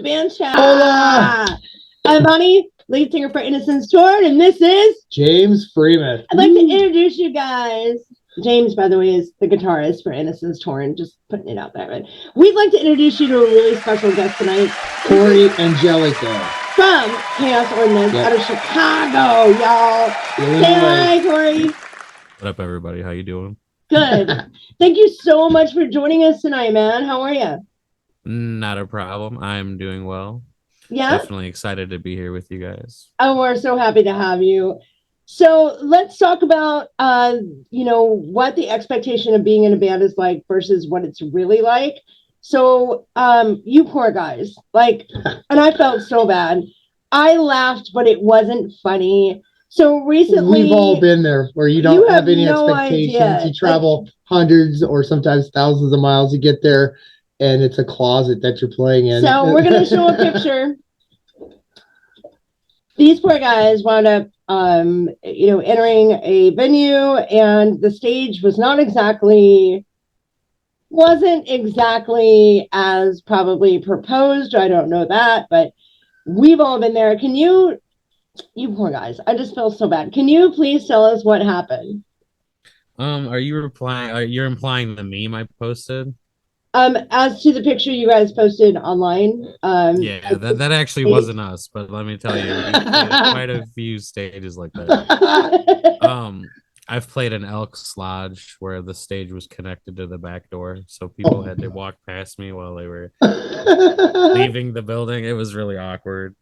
band chat. Hola! I'm Bonnie, lead singer for Innocence Torn, and this is James Freeman. I'd like to introduce you guys. James, by the way, is the guitarist for Innocence Torn, just putting it out there. But we'd like to introduce you to a really special guest tonight. Cory Angelico. From Khaos Ordinance out of Chicago, y'all. Say hi, Cory. What up, everybody? How you doing? Good. Thank you so much for joining us tonight, man. How are you? Not a problem. I'm doing well. Yeah? Definitely excited to be here with you guys. Oh, we're so happy to have you. So let's talk about, what the expectation of being in a band is like versus what it's really like. So you poor guys, and I felt so bad. I laughed, but it wasn't funny. So recently, we've all been there where you don't have any expectations. Idea. You travel hundreds or sometimes thousands of miles to get there, and it's a closet that you're playing in. So we're going to show a picture. These poor guys wound up, entering a venue, and the stage wasn't exactly as probably proposed. I don't know that, but we've all been there. You poor guys, I just feel so bad. Can you please tell us what happened? Are you you're implying the meme I posted? As to the picture you guys posted online. Yeah, that actually wasn't us, but let me tell you, we played quite a few stages like that. I've played an Elks Lodge where the stage was connected to the back door, so people had to walk past me while they were leaving the building. It was really awkward.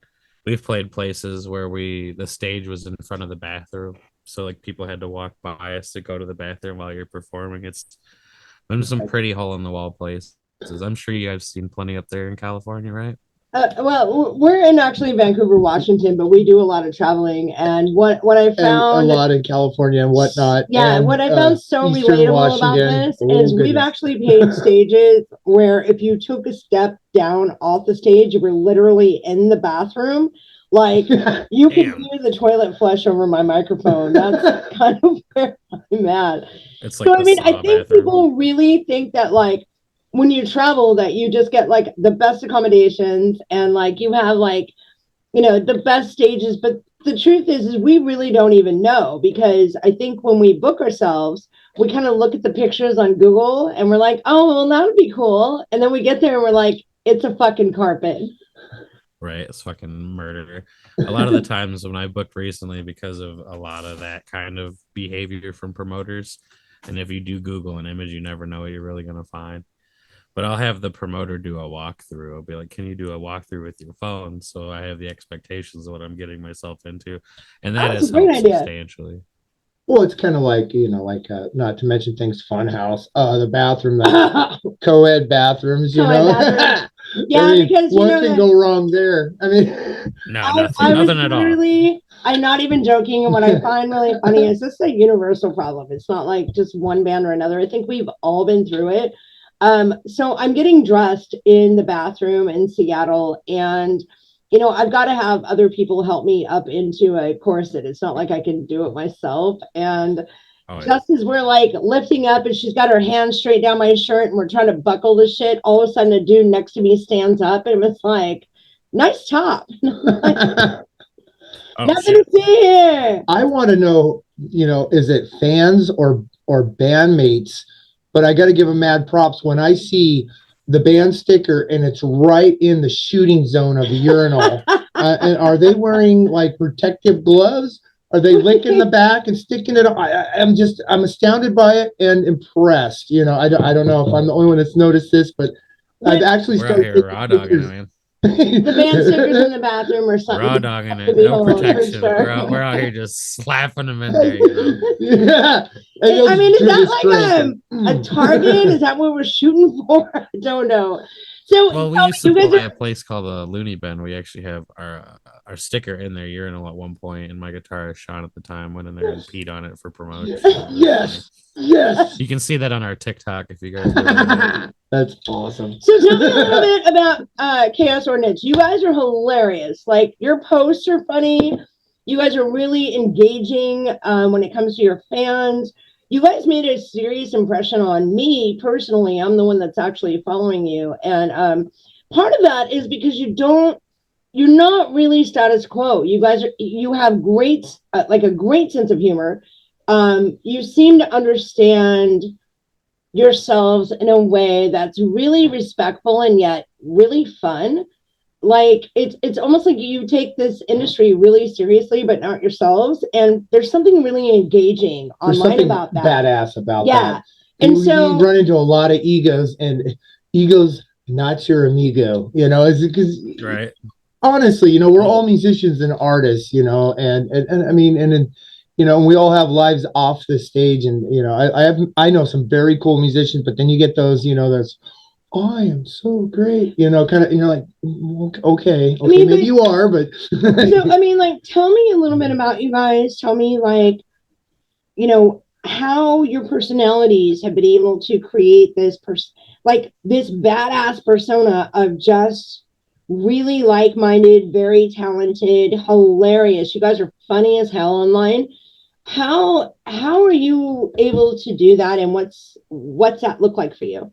We've played places where the stage was in front of the bathroom, so people had to walk by us to go to the bathroom while you're performing. It's been some pretty hole in the wall places. I'm sure you guys seen plenty up there in California, right? Well, we're in actually Vancouver, Washington, but we do a lot of traveling. And what I found, and a lot in California and whatnot. Yeah, and, what I found so Eastern relatable Washington. about this is we've actually played stages where if you took a step down off the stage, you were literally in the bathroom. You can hear the toilet flush over my microphone. That's kind of where I'm at. It's so I think bathroom. People really think that when you travel that you just get the best accommodations and you have the best stages, but the truth is we really don't even know, because I think when we book ourselves, we kind of look at the pictures on Google and we're like, oh, well, that would be cool, and then we get there and we're like, it's a fucking carpet. Right, it's fucking murder. A lot of the times when I booked recently, because of a lot of that kind of behavior from promoters, and if you do Google an image, you never know what you're really going to find. But I'll have the promoter do a walkthrough. I'll be like, can you do a walkthrough with your phone? So I have the expectations of what I'm getting myself into. And that has helped substantially. Well, it's kind of not to mention things, Funhouse, the bathroom, co-ed bathrooms, Bathroom. Yeah, I mean, because what can go wrong there? I mean, nothing at all. I'm not even joking. And what I find really funny is this is a universal problem. It's not like just one band or another. I think we've all been through it. So I'm getting dressed in the bathroom in Seattle, and I've got to have other people help me up into a corset. It's not like I can do it myself. And just as we're lifting up and she's got her hand straight down my shirt and we're trying to buckle the shit, all of a sudden a dude next to me stands up and it's like, nice top. Nothing to see here. I want to know, is it fans or bandmates? But I got to give them mad props when I see the band sticker and it's right in the shooting zone of the urinal. And are they wearing protective gloves? Are they licking the back and sticking it up? I'm astounded by it and impressed. I don't know if I'm the only one that's noticed this, but I've actually started raw dogging it, man. The band stickers in the bathroom or something. Raw dogging it, no protection. Sure. We're out here just slapping them in there. Yeah. I mean, is that a target? Is that what we're shooting for? I don't know. So, we used to play a place called the Looney Bin. We actually have our sticker in their urinal at one point, and my guitarist Sean at the time went in there and peed on it for promotion. Yes. You can see that on our TikTok if you guys. That's awesome. So tell me a little bit about Khaos Ordinance. You guys are hilarious. Your posts are funny. You guys are really engaging when it comes to your fans. You guys made a serious impression on me personally. I'm the one that's actually following you. And part of that is because you're not really status quo. You guys you have great, like a great sense of humor. You seem to understand yourselves in a way that's really respectful and yet really fun. Like it's almost like you take this industry really seriously, but not yourselves. And there's something really engaging There's online something about that. badass about Yeah. that. And You so run into a lot of egos, and egos not your amigo. Is because Right. honestly, we're all musicians and artists, and I mean, and then, we all have lives off the stage, and I know some very cool musicians, but then you get those, that's I am so great, kind of, like, okay, I mean, maybe you are, but so I mean, like, tell me a little bit about you guys. Tell me, like, how your personalities have been able to create this like this badass persona of just really like-minded, very talented, hilarious. You guys are funny as hell online. How are you able to do that, and what's that look like for you?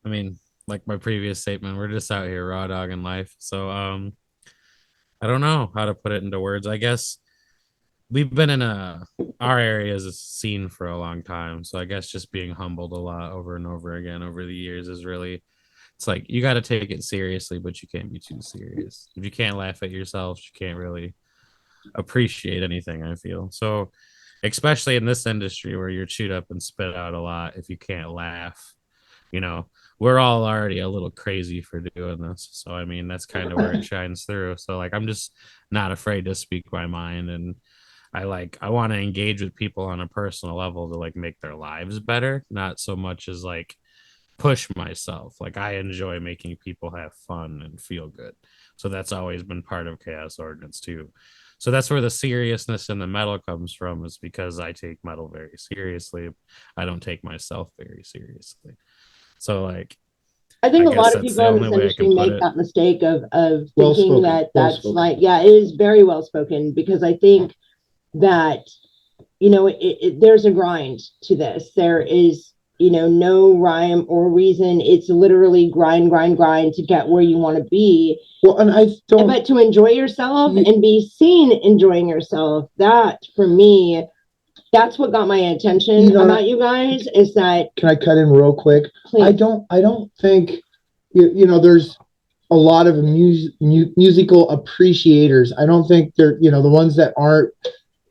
I mean, like my previous statement, we're just out here raw dogging life. So I don't know how to put it into words. I guess we've been in our area as a scene for a long time. So I guess just being humbled a lot over and over again over the years is really, it's like you got to take it seriously, but you can't be too serious. If you can't laugh at yourself, you can't really appreciate anything, I feel. So especially in this industry where you're chewed up and spit out a lot, if you can't laugh, you know, we're all already a little crazy for doing this. So I mean, that's kind of where it shines through. So like I'm just not afraid to speak my mind, and I want to engage with people on a personal level to like make their lives better, not so much as like push myself. Like I enjoy making people have fun and feel good. So that's always been part of Chaos Ordinance too. So that's where the seriousness in the metal comes from, is because I take metal very seriously. I don't take myself very seriously. So like I I think a guess lot of that's people the in only this way I industry can put make it. that mistake of well thinking spoken, that well that's spoken. like, yeah, it is very well spoken, because I think that there's a grind to this. There is, no rhyme or reason. It's literally grind, grind, grind to get where you want to be. Well, and I don't. But to enjoy yourself and be seen enjoying yourself, that for me, that's what got my attention about you guys. Is that, can I cut in real quick? please. I don't think there's a lot of musical appreciators. I don't think they're the ones that aren't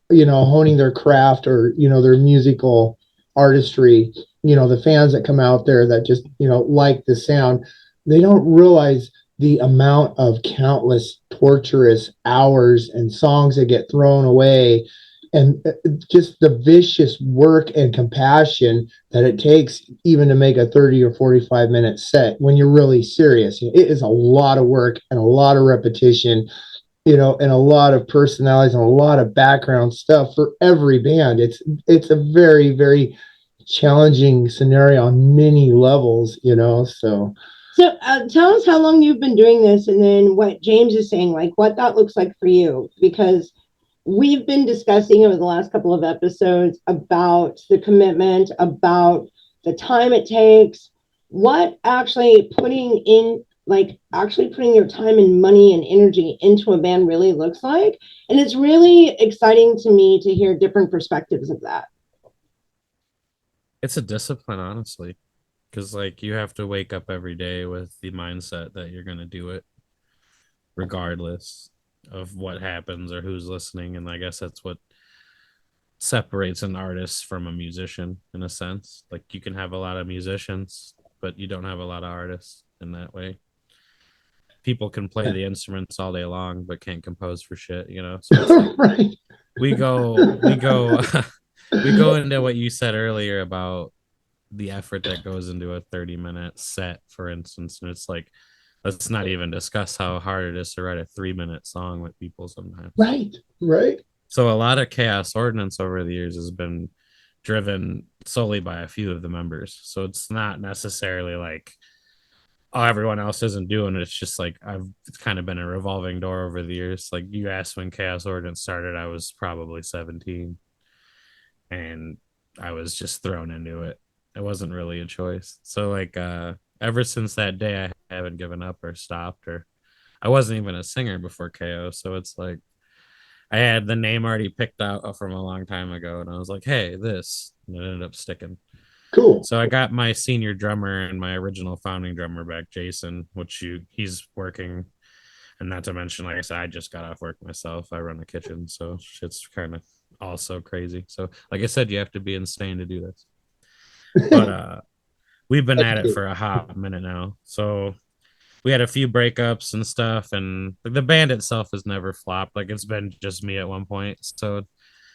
honing their craft or their musical artistry. The fans that come out there that just like the sound, they don't realize the amount of countless torturous hours and songs that get thrown away, and just the vicious work and compassion that it takes even to make a 30 or 45-minute set when you're really serious. It is a lot of work and a lot of repetition, and a lot of personalities and a lot of background stuff for every band. It's a very, very challenging scenario on many levels, So tell us how long you've been doing this, and then what James is saying, like what that looks like for you, because we've been discussing over the last couple of episodes about the commitment, about the time it takes, what actually putting your time and money and energy into a band really looks like. And it's really exciting to me to hear different perspectives of that. It's a discipline, honestly, because like you have to wake up every day with the mindset that you're going to do it regardless of what happens or who's listening. And I guess that's what separates an artist from a musician in a sense. Like you can have a lot of musicians, but you don't have a lot of artists in that way. People can play the instruments all day long, but can't compose for shit, So it's like right. we go, we go, we go into what you said earlier about the effort that goes into a 30-minute set, for instance. And it's like, let's not even discuss how hard it is to write a 3-minute song with people sometimes. Right. So a lot of Chaos Ordinance over the years has been driven solely by a few of the members. So it's not necessarily like, oh, everyone else isn't doing it. It's just like it's kind of been a revolving door over the years. Like you asked when Chaos Ordinance started, I was probably 17, and I was just thrown into it. It wasn't really a choice. So like ever since that day, I haven't given up or stopped. Or I wasn't even a singer before KO, so it's like I had the name already picked out from a long time ago, and I was like, "Hey, this," and it ended up sticking. Cool. So I got my senior drummer and my original founding drummer back, Jason, he's working. And not to mention, like I said, I just got off work myself. I run a kitchen, so shit's kind of also crazy. So, like I said, you have to be insane to do this. But we've been That's at it good. for a hot minute now. So we had a few breakups and stuff, and the band itself has never flopped. Like it's been just me at one point. So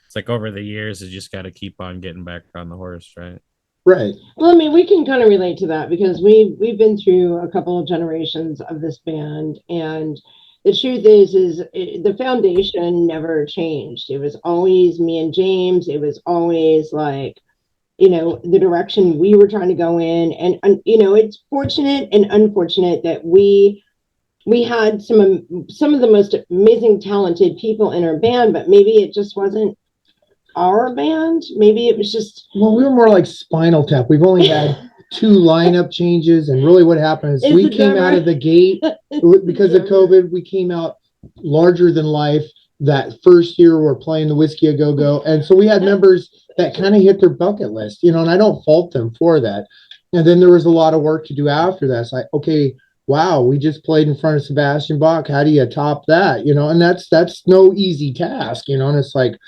it's like over the years, you just got to keep on getting back on the horse, right? Right. Well, I mean, we can kind of relate to that because we've been through a couple of generations of this band, and the truth is the foundation never changed. It was always me and James. It was always like, the direction we were trying to go in, and it's fortunate and unfortunate that we had some of the most amazing talented people in our band, but maybe it just wasn't our band. Maybe it was just Well, we were more like Spinal Tap. We've only had two lineup changes, and really what happened is we came out of the gate because of COVID. We came out larger than life. That first year, we're playing the Whiskey a Go Go, and so we had members that kind of hit their bucket list, and I don't fault them for that. And then there was a lot of work to do after that. It's like, okay, wow, we just played in front of Sebastian Bach. How do you top that? And that's no easy task, and it's like,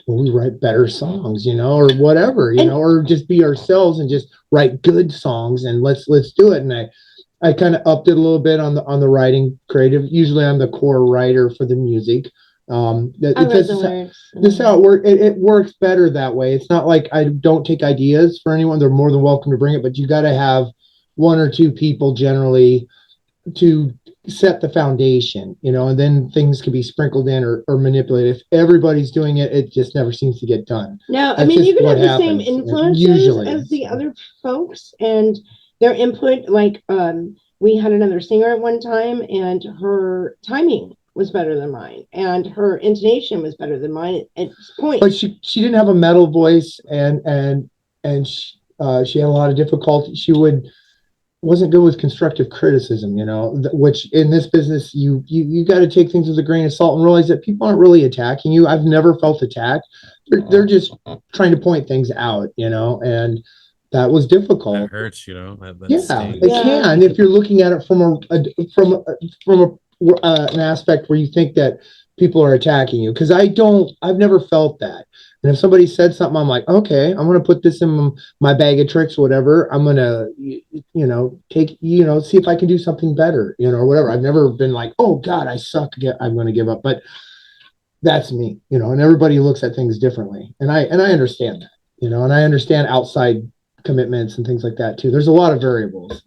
well, we write better songs, or whatever, or just be ourselves and just write good songs and let's do it. And I kind of upped it a little bit on the writing creative. Usually I'm the core writer for the music. This is how it works. It works better that way. It's not like I don't take ideas for anyone. They're more than welcome to bring it, but you got to have one or two people generally to set the foundation, and then things can be sprinkled in or manipulated. If everybody's doing it, it just never seems to get done. No, I That's mean, just you can what have the same happens, influences usually. as the other folks and their input. Like, we had another singer at one time, and her timing was better than mine, and her intonation was better than mine at points. But she didn't have a metal voice, and she had a lot of difficulty. She wasn't good with constructive criticism, which in this business, you got to take things with a grain of salt and realize that people aren't really attacking you. I've never felt attacked. They're just trying to point things out, and that was difficult. That hurts, that Yeah, stings. it can if you're looking at it from an aspect where you think that people are attacking you. Because I've never felt that. And if somebody said something, I'm like, okay, I'm going to put this in my bag of tricks, whatever. I'm going to, take, see if I can do something better, or whatever. I've never been like, oh God, I suck. I'm going to give up. But that's me, and everybody looks at things differently. And I understand that, and I understand outside commitments and things like that too. There's a lot of variables,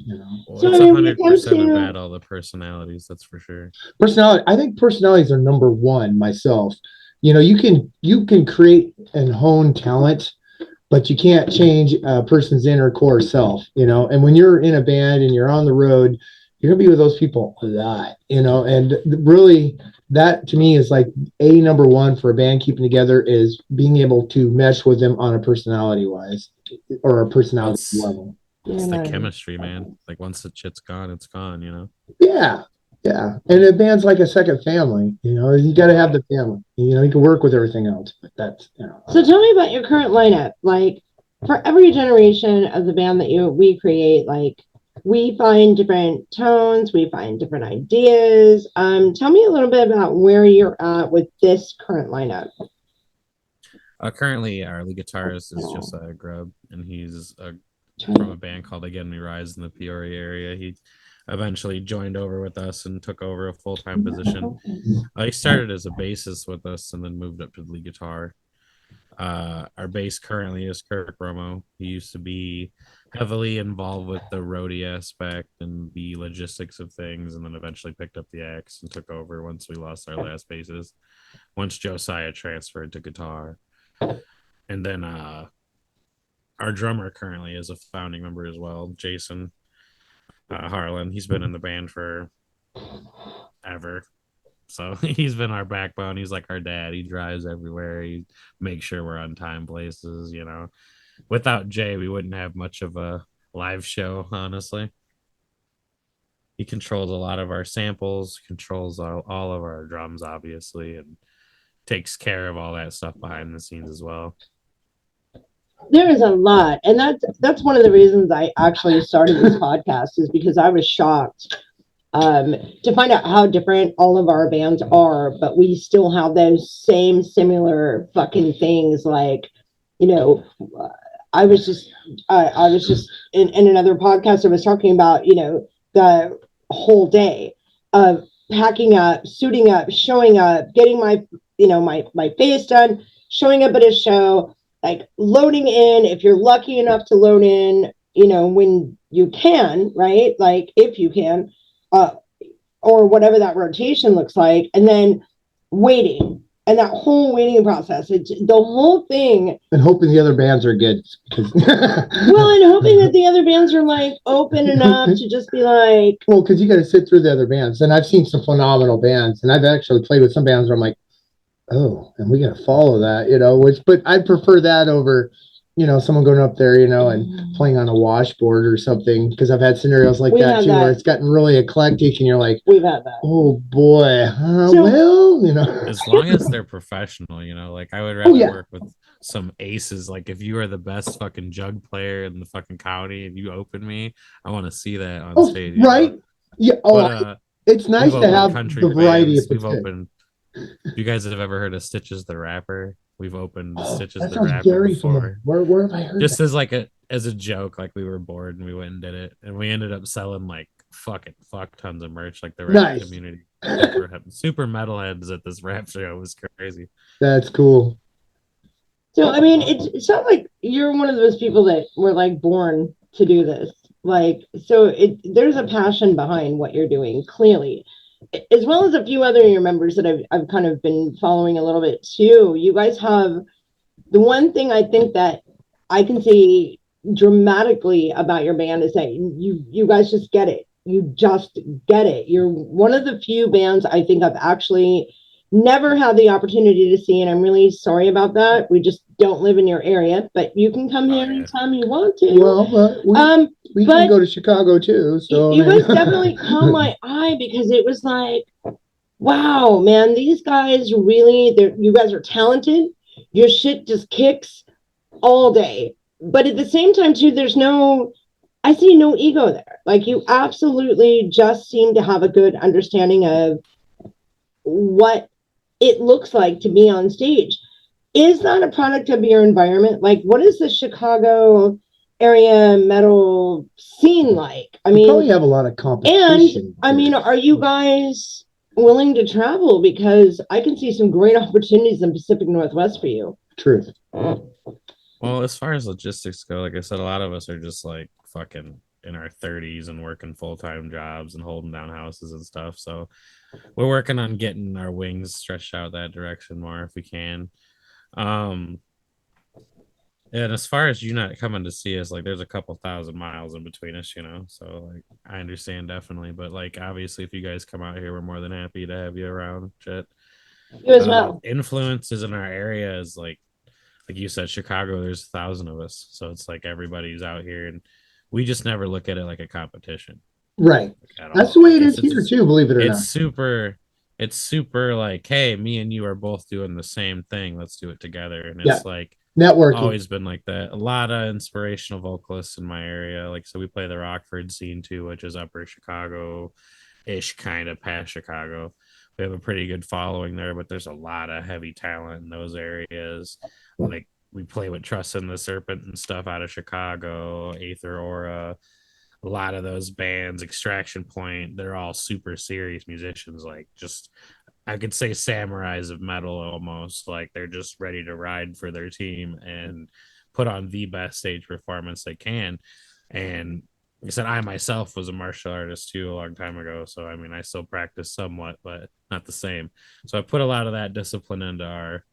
Well, So, it's I mean, when it 100% comes to about all the personalities, that's for sure. Personality. I think personalities are number one myself. You can create and hone talent, but you can't change a person's inner core self, and when you're in a band and you're on the road, you're gonna be with those people a lot, and really that to me is like number one for a band keeping together is being able to mesh with them on a personality wise or a personality level. It's the chemistry, man. Like once the shit's gone, it's gone, Yeah. Yeah. And a band's like a second family, you got to have the family, you can work with everything else, but that's, So tell me about your current lineup. Like, for every generation of the band that we create, like, we find different tones, we find different ideas. Tell me a little bit about where you're at with this current lineup. Currently, our lead guitarist is Josiah Grubb, and he's from a band called Again We Rise in the Peoria area. He eventually joined over with us and took over a full-time position. He started as a bassist with us and then moved up to the lead guitar. Our bass currently is Kirk Romo. He used to be heavily involved with the roadie aspect and the logistics of things, and then eventually picked up the axe and took over once we lost our last bassist. Once Josiah transferred to guitar. And then our drummer currently is a founding member as well, Jason Harlan. He's been in the band for ever. So he's been our backbone. He's like our dad. He drives everywhere. He makes sure we're on time places, Without Jay, we wouldn't have much of a live show, honestly. he controls a lot of our samples, controls all of our drums, obviously, and takes care of all that stuff behind the scenes as well. There is a lot, and that's one of the reasons I actually started this podcast, is because I was shocked to find out how different all of our bands are, but we still have those same similar fucking things. Like, you know, I was just in another podcast, I was talking about, you know, the whole day of packing up, suiting up, showing up, getting my, you know, my face done, showing up at a show, like loading in, if you're lucky enough to load in, you know, when you can, right? Like if you can, or whatever that rotation looks like, and then waiting, and that whole waiting process, it's the whole thing. And hoping the other bands are good. Well, and hoping that the other bands are like open enough to just be like, well, because you got to sit through the other bands, and I've seen some phenomenal bands, and I've actually played with some bands where I'm like, oh, and we got to follow that, you know, but I'd prefer that over, you know, someone going up there, you know, and playing on a washboard or something, because I've had scenarios like that too, where it's gotten really eclectic, and you're like, we've had that. Oh boy, well, you know, as long as they're professional, you know, like I would rather work with some aces. Like if you are the best fucking jug player in the fucking county and you open me, I want to see that on stage. Right? Know? Yeah. But, it's nice to have the variety. We've opened. You guys have ever heard of Stitches the Rapper? We've opened Stitches that the sounds Rapper very before. Where have I heard? Just that? as a joke, like we were bored and we went and did it, and we ended up selling like fuck tons of merch. Like the rap community, super metalheads at this rap show. It was crazy. That's cool. So I mean, it's not like you're one of those people that were like born to do this. Like, so there's a passion behind what you're doing, clearly, as well as a few other of your members that I've kind of been following a little bit too. You guys have the one thing I think that I can see dramatically about your band is that you guys just get it. You just get it. You're one of the few bands I think I've actually never had the opportunity to see, and I'm really sorry about that. We just don't live in your area, but you can come here anytime you want to. Well, we can go to Chicago too. So you guys definitely caught my eye, because it was like, wow, man, these guys really, you guys are talented. Your shit just kicks all day. But at the same time too, I see no ego there. Like, you absolutely just seem to have a good understanding of what it looks like to be on stage. Is that a product of your environment? Like, what is the Chicago area metal scene like? I mean, you probably have a lot of competition. And I mean, are you guys willing to travel? Because I can see some great opportunities in Pacific Northwest for you. Truth. Well, as far as logistics go, like I said, a lot of us are just like fucking in our 30s and working full-time jobs and holding down houses and stuff. So we're working on getting our wings stretched out that direction more if we can. And as far as you not coming to see us, like there's a couple thousand miles in between us, you know, so like I understand definitely, but like obviously if you guys come out here, we're more than happy to have you around. Shit. You as well. Influences in our area is like you said, Chicago, there's 1,000 of us, so it's like everybody's out here, and we just never look at it like a competition. Right. That's the way it is here too, believe it or not. It's super like, hey, me and you are both doing the same thing. Let's do it together. And it's like networking. Always been like that. A lot of inspirational vocalists in my area. Like, so we play the Rockford scene too, which is upper Chicago-ish, kind of past Chicago. We have a pretty good following there, but there's a lot of heavy talent in those areas. Like, we play with Trust and the Serpent and stuff out of Chicago, Aether Aura. A lot of those bands, Extraction Point, they're all super serious musicians. Like, just, I could say samurais of metal almost. Like, they're just ready to ride for their team and put on the best stage performance they can. And like I said, I myself was a martial artist too a long time ago. So, I mean, I still practice somewhat, but not the same. So I put a lot of that discipline into our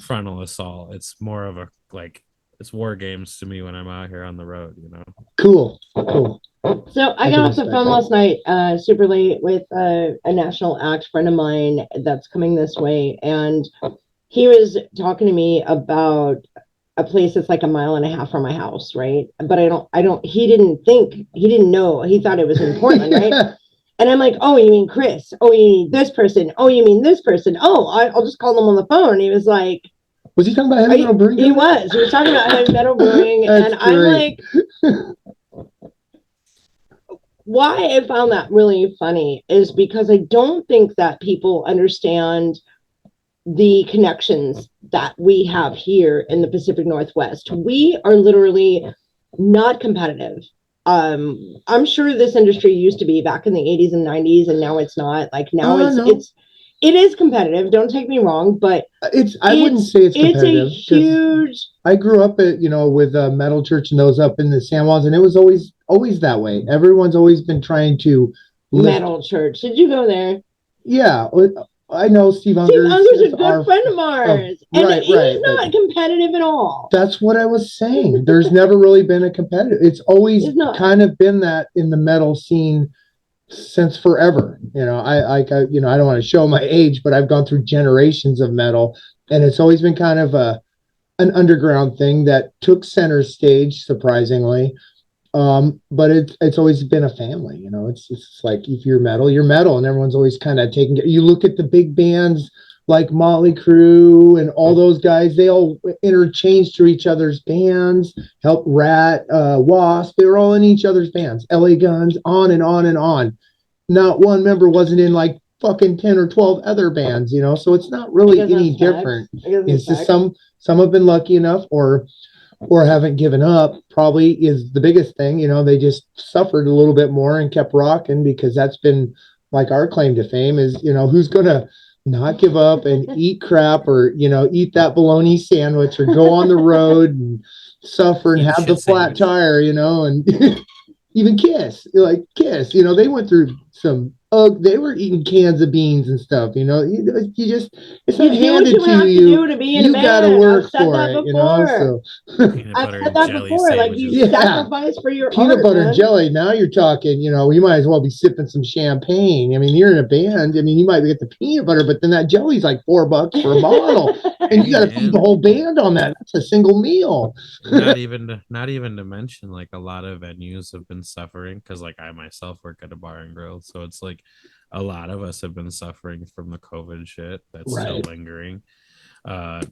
frontal assault. It's more of a, like, it's war games to me when I'm out here on the road, you know? Cool. So I got off the phone last night, super late, with a national act friend of mine that's coming this way. And he was talking to me about a place that's like 1.5 miles from my house, right? But he didn't know, he thought it was in Portland, right? And I'm like, oh, you mean Chris? Oh, you mean this person? Oh, you mean this person? Oh, I'll just call them on the phone. And he was like, was he talking about heavy metal brewing? He was talking about heavy metal brewing. And great. I'm like, why I found that really funny is because I don't think that people understand the connections that we have here in the Pacific Northwest. We are literally not competitive. I'm sure this industry used to be back in the 80s and 90s, and now it's not. Like now it is competitive. Don't take me wrong, but I wouldn't say it's competitive. It's a huge. I grew up at with Metal Church and those up in the San Juans, and it was always that way. Everyone's always been trying to Metal Church. Did you go there? Yeah, I know Steve Unger's. Steve Unger's a good friend of ours, and he's not competitive at all. That's what I was saying. There's never really been a competitive. It's always kind of been that in the metal scene since forever. I don't want to show my age, but I've gone through generations of metal, and it's always been kind of an underground thing that took center stage, surprisingly. But it's always been a family, it's like if you're metal, and everyone's always kind of taking it. You look at the big bands like Motley Crue and all those guys, they all interchange through each other's bands, help Rat, Wasp, they were all in each other's bands, LA Guns, on and on and on. Not one member wasn't in like fucking 10 or 12 other bands, so it's not really any different. It's just some have been lucky enough or haven't given up, probably is the biggest thing. They just suffered a little bit more and kept rocking, because that's been like our claim to fame is, who's going to not give up and eat crap or, eat that bologna sandwich or go on the road and suffer and have the flat tire, and even Kiss, they went through some, they were eating cans of beans and stuff, you just, it's not handed to you. You gotta work for it, so. I've said that before, like you sacrifice for your peanut art, butter man. and jelly. Now you're talking, you might as well be sipping some champagne. I mean, you're in a band. I mean, you might get the peanut butter, but then that jelly's like $4 for a bottle, and you got to feed the whole band on that. That's a single meal. not even to mention, like, a lot of venues have been suffering because, like, I myself work at a bar and grill, so it's like a lot of us have been suffering from the COVID shit that's still lingering.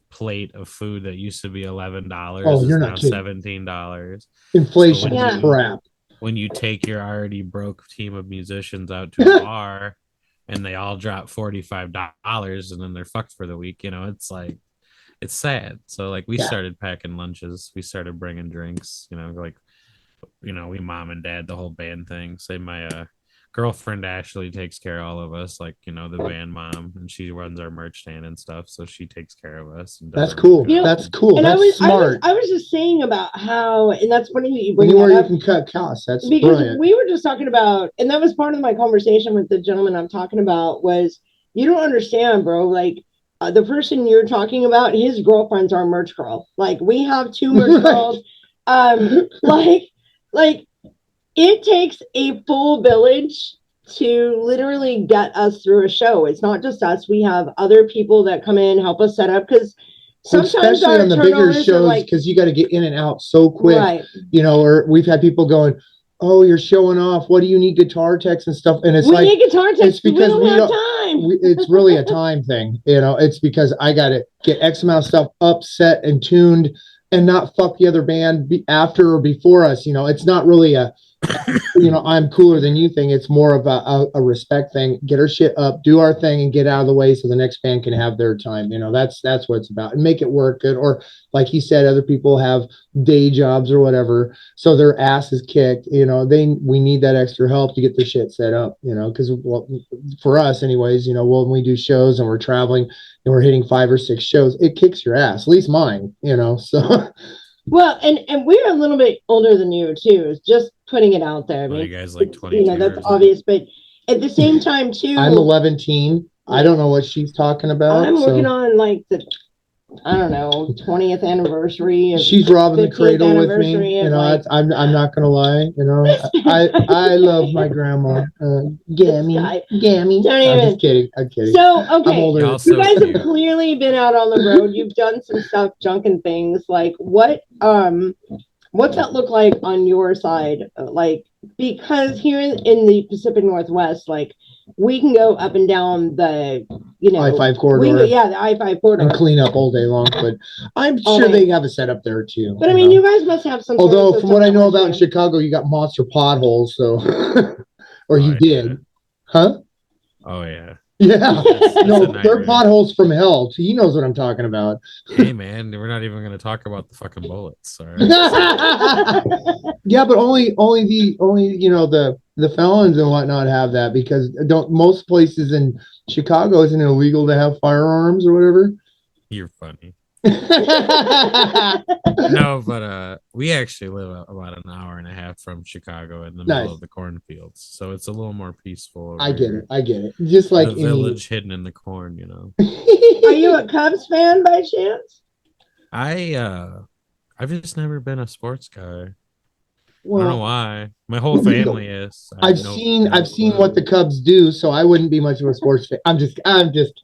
Plate of food that used to be $11 is now $17. Inflation is crap. When you take your already broke team of musicians out to a bar and they all drop $45 and then they're fucked for the week, it's like, it's sad. So like we started packing lunches, we started bringing drinks, we mom and dad, the whole band thing. Say my girlfriend Ashley takes care of all of us, like, the band mom, and she runs our merch stand and stuff, so she takes care of us. And that's cool. That's cool. And that's smart. I was just saying about how, and that's funny that you bring anywhere that up. You can cut costs. That's because brilliant. We were just talking about, and that was part of my conversation with the gentleman I'm talking about, was you don't understand, bro. Like the person you're talking about, his girlfriend's our merch girl. Like we have 2 merch girls. Like it takes a full village to literally get us through a show. It's not just us. We have other people that come in, help us set up, because sometimes especially on the bigger shows, because you got to get in and out so quick, or we've had people going, oh, you're showing off. What do you need guitar techs and stuff? And it's we need guitar techs. It's because we don't have time. It's really a time thing. It's because I got to get X amount of stuff up, set, and tuned, and not fuck the other band after or before us. It's not really a I'm cooler than you thing. It's more of a respect thing. Get our shit up, do our thing, and get out of the way so the next band can have their time. That's what it's about, and make it work good. Or like you said, other people have day jobs or whatever, so their ass is kicked. We need that extra help to get the shit set up. Because for us, anyways, when we do shows and we're traveling and we're hitting 5 or 6 shows, it kicks your ass. At least mine. So. Well, and we're a little bit older than you too. Just putting it out there. I mean, you guys like 20. That's obvious, but at the same time too, I'm 11. I don't know what she's talking about. I'm working on like the 20th anniversary. She's robbing the cradle with me. I'm not gonna lie. I love my grandma. Gammy. I'm just kidding. I'm kidding. So okay, I'm older. You guys have clearly been out on the road. You've done some stuff, junking things. Like what's that look like on your side? Like because here in the Pacific Northwest, like we can go up and down the, I-5 corridor. the I-5 corridor, and clean up all day long. But I'm sure they have a setup there too. But I mean, you guys must have some. Although, from what I know about in Chicago, you got monster potholes. So, or you did, huh? Oh yeah. Yeah. No, they're potholes from hell. He knows what I'm talking about. Hey man, we're not even going to talk about the fucking bullets. All right? Yeah, but only the felons and whatnot have that, because don't most places in Chicago isn't it illegal to have firearms or whatever? You're funny. No, but we actually live about an hour and a half from Chicago in the middle of the cornfields, so it's a little more peaceful. I get it. Just like the village hidden in the corn, Are you a Cubs fan by chance? I've just never been a sports guy. Well, I don't know why. My whole family is. I've seen what the Cubs do, so I wouldn't be much of a sports fan. I'm just.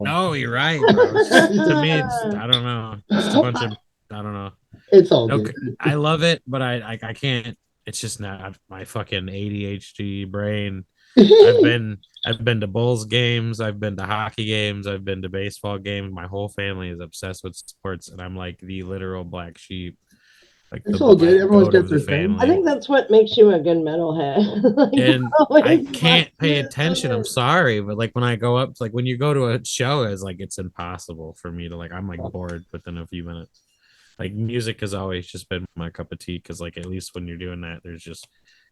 No, you're right, bro. To me, I don't know. It's a bunch of. I don't know. It's all good. I love it, but I can't. It's just not my fucking ADHD brain. I've been to Bulls games. I've been to hockey games. I've been to baseball games. My whole family is obsessed with sports, and I'm like the literal black sheep. Like it's all good. Everyone's got their thing. I think that's what makes you a good metalhead. Like, and I can't pay attention. I'm sorry, but like when I go up, like when you go to a show, it's impossible for me to I'm bored within a few minutes. Like music has always just been my cup of tea, because at least when you're doing that, there's just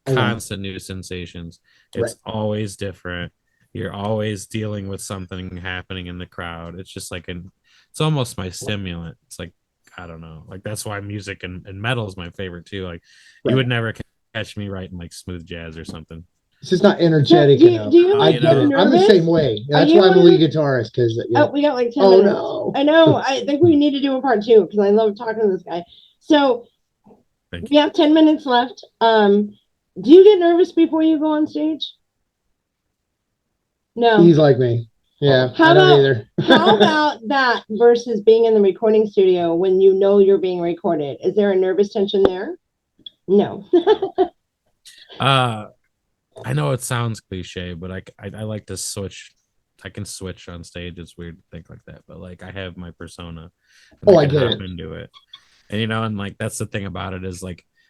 constant new sensations. It's always different. You're always dealing with something happening in the crowd. It's just it's almost my stimulant. It's I don't know. That's why music and metal is my favorite too. You would never catch me writing smooth jazz or something. It's just not energetic enough. I get it. I'm the same way. That's why I'm a lead guitarist. Because we got 10 minutes. No. I know. I think we need to do a part 2, because I love talking to this guy. So we have 10 minutes left. Do you get nervous before you go on stage? No. He's like me. Yeah, I don't either. How about that versus being in the recording studio when you know you're being recorded? Is there a nervous tension there? No. I know it sounds cliche, but I like to switch. I can switch on stage. It's weird to think like that, but I have my persona. And I get it. Into it, and and that's the thing about it is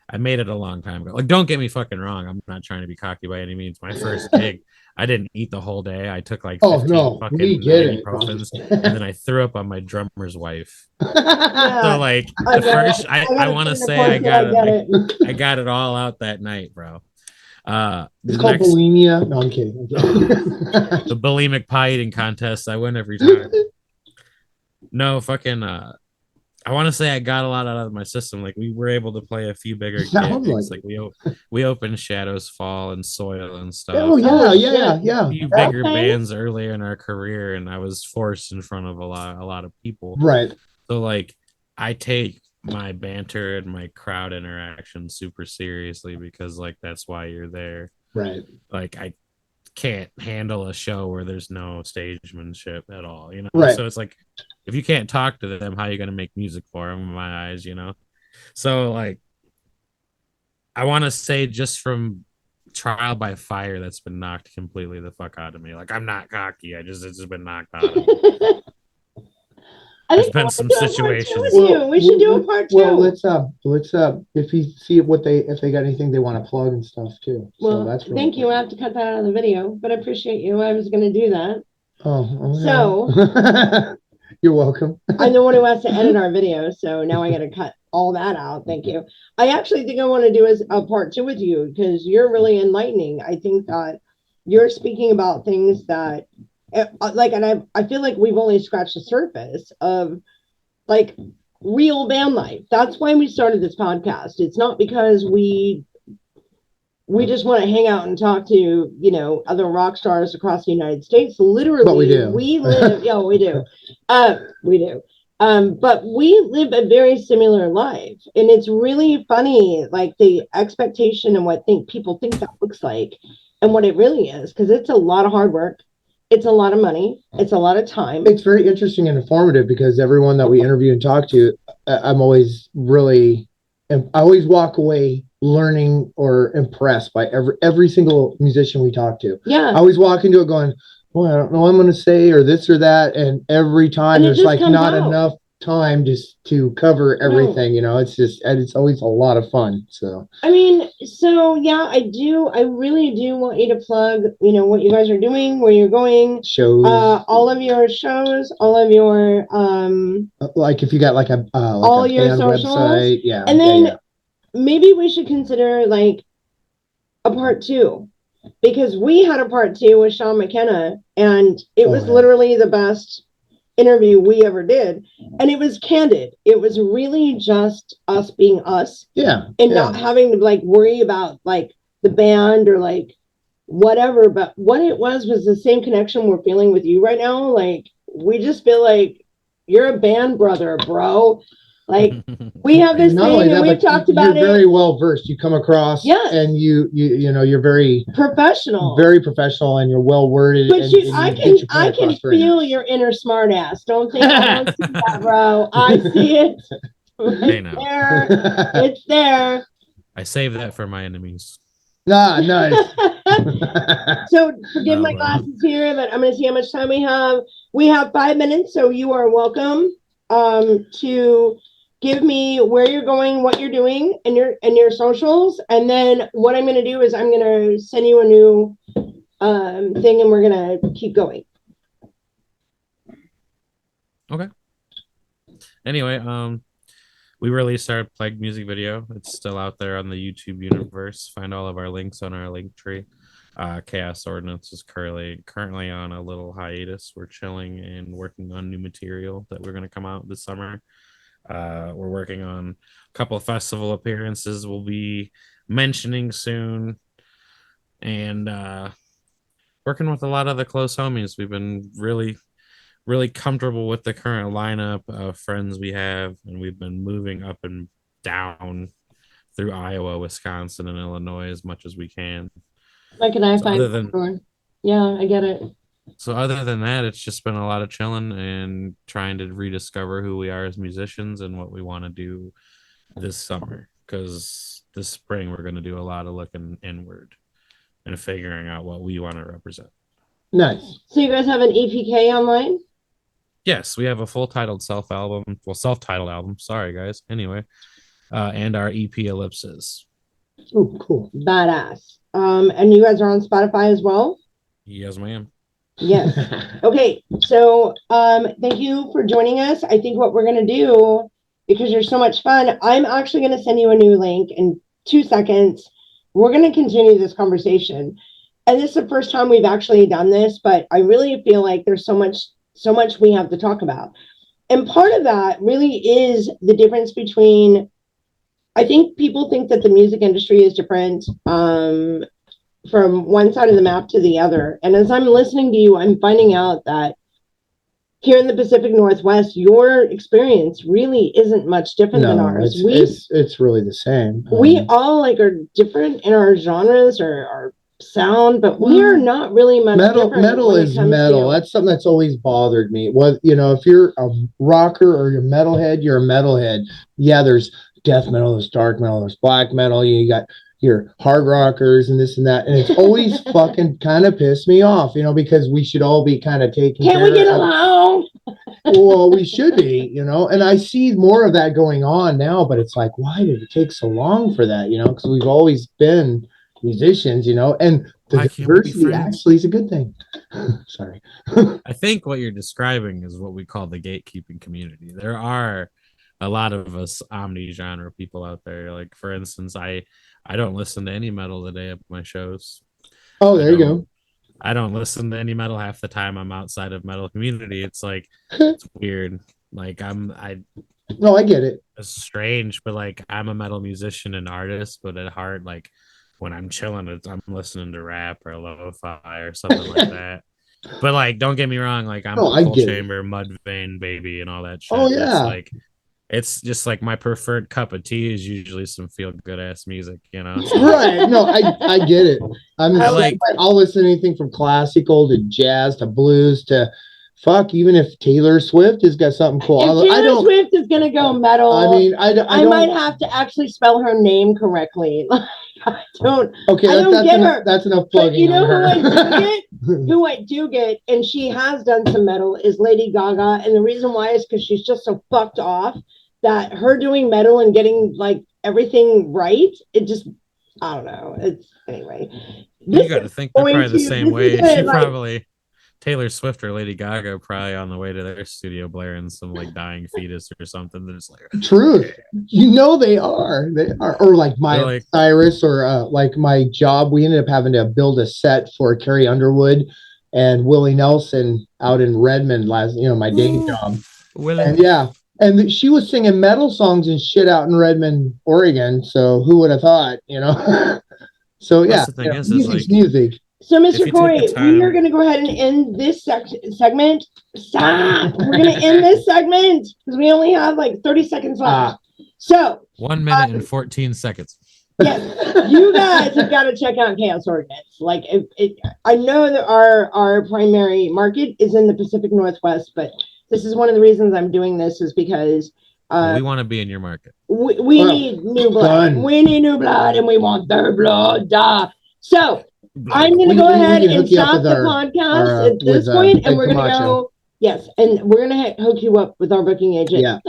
I made it a long time ago. Don't get me fucking wrong. I'm not trying to be cocky by any means. My first gig, I didn't eat the whole day. I took 15 fucking ibuprofens, and then I threw up on my drummer's wife. So I want to say I got it all out that night, bro. It's called bulimia. No, I'm kidding. The bulimic pie eating contest, I win every time. No, fucking I want to say I got a lot out of my system. We were able to play a few bigger gigs. We opened Shadows Fall and Soil and stuff. Oh yeah. A few bigger bands earlier in our career, and I was forced in front of a lot of people. Right. So I take my banter and my crowd interaction super seriously, because that's why you're there. Right. I can't handle a show where there's no stagemanship at all, Right. So it's if you can't talk to them, how are you going to make music for them, in my eyes, So I want to say, just from trial by fire, that's been knocked completely the fuck out of me. I'm not cocky. It's just been knocked out of me. There's been some situations. We should do a part 2. Well, let's if you see if they got anything they want to plug and stuff too. Well, so that's thank you. I have to cut that out of the video, but I appreciate you. I was going to do that. Oh, so you're welcome. I'm the one who has to edit our videos, so now I got to cut all that out. Thank you. I actually think I want to do a part 2 with you, because you're really enlightening. I think that you're speaking about things that and I feel like we've only scratched the surface of real band life. That's why we started this podcast. It's not because we just want to hang out and talk to other rock stars across the United States. Literally, but we do. We live. Yeah, we do. We do. But we live a very similar life, and it's really funny, the expectation and what people think that looks like, and what it really is, because it's a lot of hard work. It's a lot of money. It's a lot of time. It's very interesting and informative, because everyone that we interview and talk to, I always walk away learning or impressed by every single musician we talk to. Yeah. I always walk into it going, boy, I don't know what I'm going to say or this or that. And every time there's like not enough time just to cover everything, you know, it's always a lot of fun. So, I mean, so yeah, I really do want you to plug, you know, what you guys are doing, where you're going, shows, all of your shows, all of your, like if you got like all a your band socials, website. Yeah. And then maybe we should consider like a part 2, because we had a part 2 with Sean McKenna, and it was literally the best interview we ever did, and it was candid. It was really just us being us, and not having to like worry about like the band or like whatever. But what it was the same connection we're feeling with you right now. Like, we just feel like you're a band brother, bro. Like, we have this thing, and we've talked about it. You're very well versed. You come across, and you know, you're very professional, and you're well worded. But I can feel your inner smart ass. Don't think I don't see that, bro. I see it. Hey, now. There. It's there. I save that for my enemies. Ah, nice. So forgive my glasses here, but I'm going to see how much time we have. We have 5 minutes, so you are welcome to give me where you're going, what you're doing, and your socials. And then what I'm going to do is I'm going to send you a new thing, and we're going to keep going. Okay. Anyway, we released our Plague music video. It's still out there on the YouTube universe. Find all of our links on our link tree. Khaos Ordinance is currently on a little hiatus. We're chilling and working on new material that we're going to come out this summer. We're working on a couple of festival appearances we'll be mentioning soon, and working with a lot of the close homies. We've been really comfortable with the current lineup of friends we have, and we've been moving up and down through Iowa, Wisconsin, and Illinois as much as we can. Like an I-5. Yeah, I get it. So other than that, it's just been a lot of chilling and trying to rediscover who we are as musicians and what we want to do this summer. Because this spring, we're going to do a lot of looking inward and figuring out what we want to represent. Nice. So you guys have an EPK online? Yes, we have a self-titled album. Sorry, guys. Anyway, and our EP Ellipses. Oh, cool. Badass. And you guys are on Spotify as well? Yes, ma'am. Yes. Okay. So, thank you for joining us. I think what we're going to do, because you're so much fun, I'm actually going to send you a new link in 2 seconds. We're going to continue this conversation. And this is the first time we've actually done this, but I really feel like there's so much we have to talk about. And part of that really is the difference between, I think people think that the music industry is different from one side of the map to the other. And as I'm listening to you, I'm finding out that here in the Pacific Northwest, your experience really isn't much different than ours. It's really the same. We all like are different in our genres or our sound, but we are not really much different. Metal is metal. That's something that's always bothered me. Well, you know, if you're a rocker or you're a metalhead, you're a metalhead. Yeah, there's death metal, there's dark metal, there's black metal. You got your hard rockers and this and that, and it's always fucking kind of pissed me off, you know, because we should all be kind of taking. Can't we get along? Well, we should be, you know, and I see more of that going on now, but it's like, why did it take so long for that? You know, because we've always been musicians, you know, and the diversity actually is a good thing. Sorry. I think what you're describing is what we call the gatekeeping community. There are a lot of us omni-genre people out there. Like, for instance, I don't listen to any metal the day of my shows. Oh, there you go. I don't listen to any metal half the time I'm outside of metal community. It's like, it's weird. Like, no, I get it. It's strange, but like, I'm a metal musician and artist, but at heart, like, when I'm chilling, I'm listening to rap or lo-fi or something like that. But like, don't get me wrong, like, I'm a Full Chamber, Mudvayne baby, and all that shit. Oh yeah. It's just like my preferred cup of tea is usually some feel good ass music, you know. Right? No, I get it. I'll listen to anything from classical to jazz to blues to fuck, even if Taylor Swift has got something cool. If Taylor Swift is gonna go metal, I mean, I might have to actually spell her name correctly. I don't. Okay, I don't get her. That's enough plugging. But you know on who her. I do get? Who I do get, and she has done some metal, is Lady Gaga. And the reason why is because she's just so fucked off that her doing metal and getting like everything right, it just, I don't know. It's anyway. You got to think they're probably the same way. She like, probably Taylor Swift or Lady Gaga probably on the way to their studio blaring some like dying fetus or something. They're just like, truth. You know they are. Or like Miley Cyrus or like my job. We ended up having to build a set for Carrie Underwood and Willie Nelson out in Redmond my day job. And yeah. And she was singing metal songs and shit out in Redmond, Oregon. So who would have thought, So yeah, the thing is music's music. So, Mr. Cory, we are going to go ahead and end this segment. Stop! We're going to end this segment because we only have like 30 seconds left. So 1 minute and 14 seconds. Yes, you guys have got to check out Khaos Ordinance. Like, I know that our primary market is in the Pacific Northwest, but this is one of the reasons I'm doing this is because we want to be in your market. We need new blood. Done. We need new blood, and we want their blood. So I'm going to go ahead and stop the podcast at this point, and we're going to go. Yes, and we're going to hook you up with our booking agent.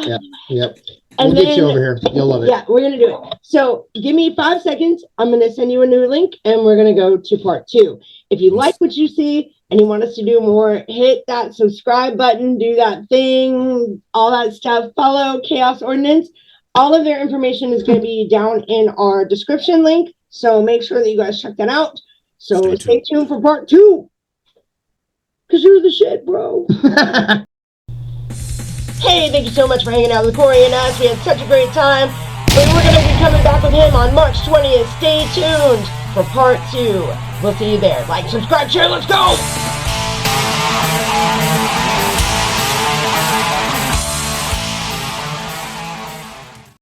Yep. And we'll get you over here. You'll love it. Yeah, we're going to do it. So give me 5 seconds. I'm going to send you a new link, and we're going to go to part 2. If you like what you see and you want us to do more, hit that subscribe button, do that thing, all that stuff. Follow Khaos Ordinance. All of their information is going to be down in our description link. So make sure that you guys check that out. So stay tuned for part 2. Because you're the shit, bro. Hey, thank you so much for hanging out with Cory and us. We had such a great time. But we're going to be coming back with him on March 20th. Stay tuned for part 2. We'll see you there. Like, subscribe, share, let's go!